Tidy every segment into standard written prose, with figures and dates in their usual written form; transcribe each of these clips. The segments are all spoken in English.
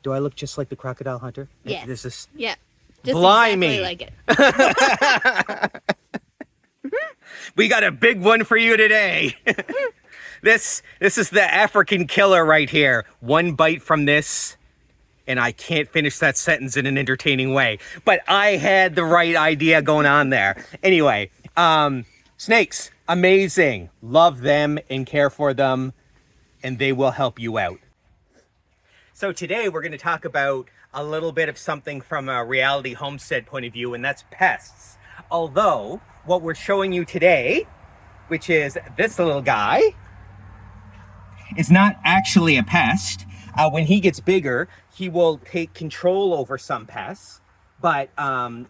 Do I look just like the crocodile hunter? Yes. This is Yeah. Just blimey. exactly like it. We got a big one for you today. This is the African killer right here. One bite from this, and I can't finish that sentence in an entertaining way. But I had the right idea going on there. Anyway, snakes, amazing. Love them and care for them, and they will help you out. So today we're going to talk about a little bit of something from a reality homestead point of view, and that's pests. Although, what we're showing you today, which is this little guy, is not actually a pest. When he gets bigger, he will take control over some pests. But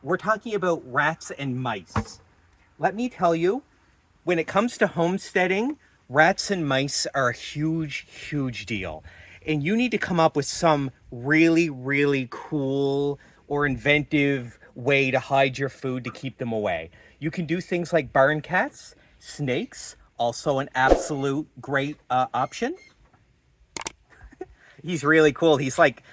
we're talking about rats and mice. Let me tell you, when it comes to homesteading, rats and mice are a huge, huge deal. And you need to come up with some really, really cool or inventive way to hide your food to keep them away. You can do things like barn cats, snakes, also an absolute great option. He's really cool. He's like,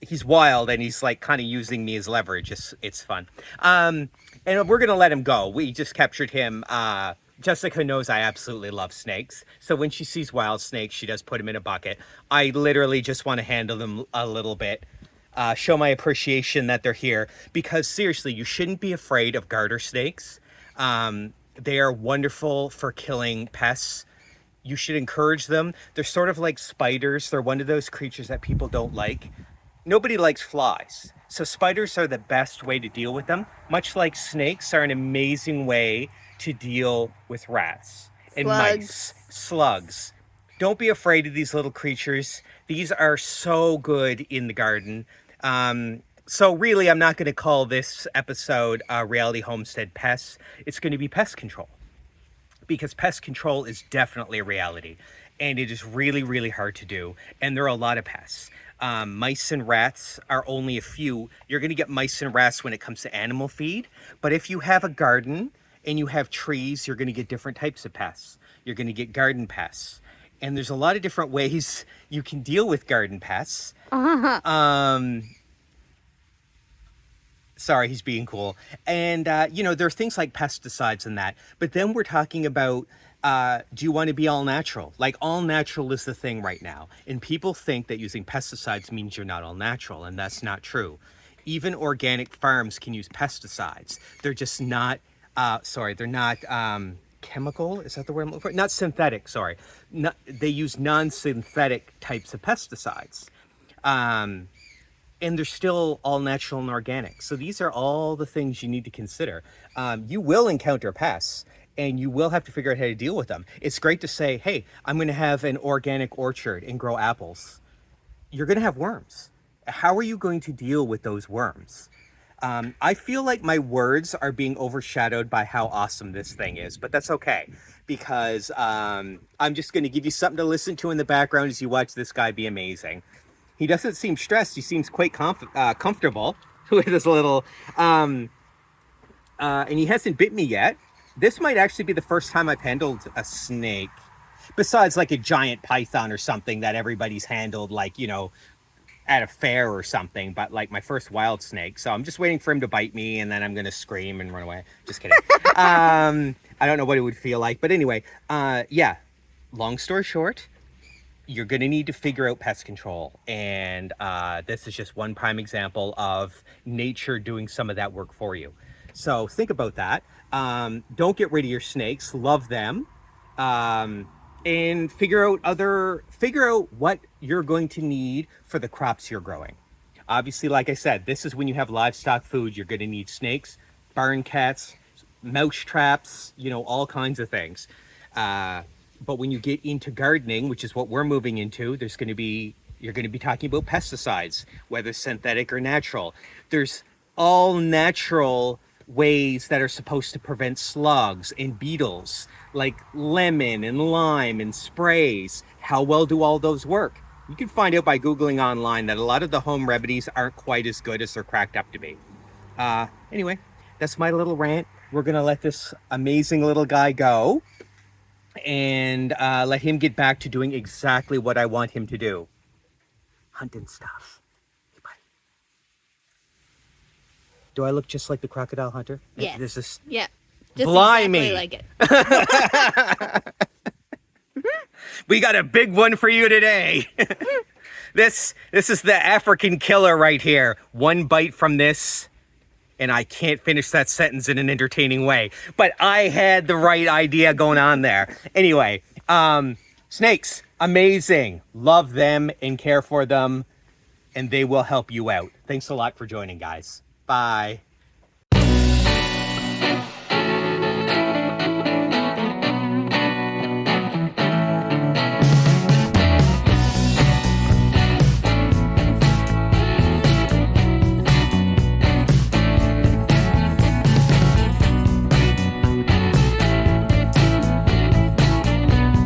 he's wild, and he's like kind of using me as leverage. It's fun. And we're going to let him go. We just captured him. Jessica knows I absolutely love snakes. So when she sees wild snakes, she does put them in a bucket. I literally just want to handle them a little bit. Show my appreciation that they're here. Because seriously, you shouldn't be afraid of garter snakes. They are wonderful for killing pests. You should encourage them. They're sort of like spiders. They're one of those creatures that people don't like. Nobody likes flies. So spiders are the best way to deal with them. Much like snakes are an amazing way to deal with rats and mice, slugs. Don't be afraid of these little creatures. These are so good in the garden. So really, I'm not going to call this episode Reality Homestead Pests. It's going to be pest control, because pest control is definitely a reality, and it is really, really hard to do. And there are a lot of pests. Mice and rats are only a few. You're going to get mice and rats when it comes to animal feed. But if you have a garden and you have trees, you're going to get different types of pests. You're going to get garden pests. And there's a lot of different ways you can deal with garden pests. Sorry, he's being cool. And, there are things like pesticides and that. But then we're talking about, do you want to be all natural? Like, all natural is the thing right now. And people think that using pesticides means you're not all natural, and that's not true. Even organic farms can use pesticides. They're just not, they're not chemical. Is that the word I'm looking for? Not synthetic, sorry. They use non-synthetic types of pesticides. And they're still all natural and organic. So these are all the things you need to consider. You will encounter pests, and you will have to figure out how to deal with them. It's great to say, hey, I'm going to have an organic orchard and grow apples. You're going to have worms. How are you going to deal with those worms? I feel like my words are being overshadowed by how awesome this thing is, but that's okay, because I'm just going to give you something to listen to in the background as you watch this guy be amazing. He doesn't seem stressed. He seems quite comfortable with his little, and he hasn't bit me yet. This might actually be the first time I've handled a snake, besides like a giant python or something that everybody's handled, like, at a fair or something, but like my first wild snake. So I'm just waiting for him to bite me, and then I'm going to scream and run away. Just kidding. I don't know what it would feel like, but anyway, yeah, long story short, you're going to need to figure out pest control. And this is just one prime example of nature doing some of that work for you. So think about that. Don't get rid of your snakes. Love them. And figure out what you're going to need for the crops you're growing. Obviously, like I said, this is when you have livestock food. You're going to need snakes, barn cats, mouse traps, all kinds of things. But when you get into gardening, which is what we're moving into, you're going to be talking about pesticides, whether synthetic or natural. There's all natural ways that are supposed to prevent slugs and beetles, like lemon and lime and sprays. How well do all those work? You can find out by Googling online that a lot of the home remedies aren't quite as good as they're cracked up to be. Anyway, that's my little rant. We're going to let this amazing little guy go and let him get back to doing exactly what I want him to do. hunting stuff. Hey, buddy. Do I look just like the crocodile hunter? Yes. This is Yeah. Just Blimey. exactly like it. We got a big one for you today. This is the African killer right here. One bite from this, and I can't finish that sentence in an entertaining way. But I had the right idea going on there. Anyway, snakes, amazing. Love them and care for them, and they will help you out. Thanks a lot for joining, guys. Bye.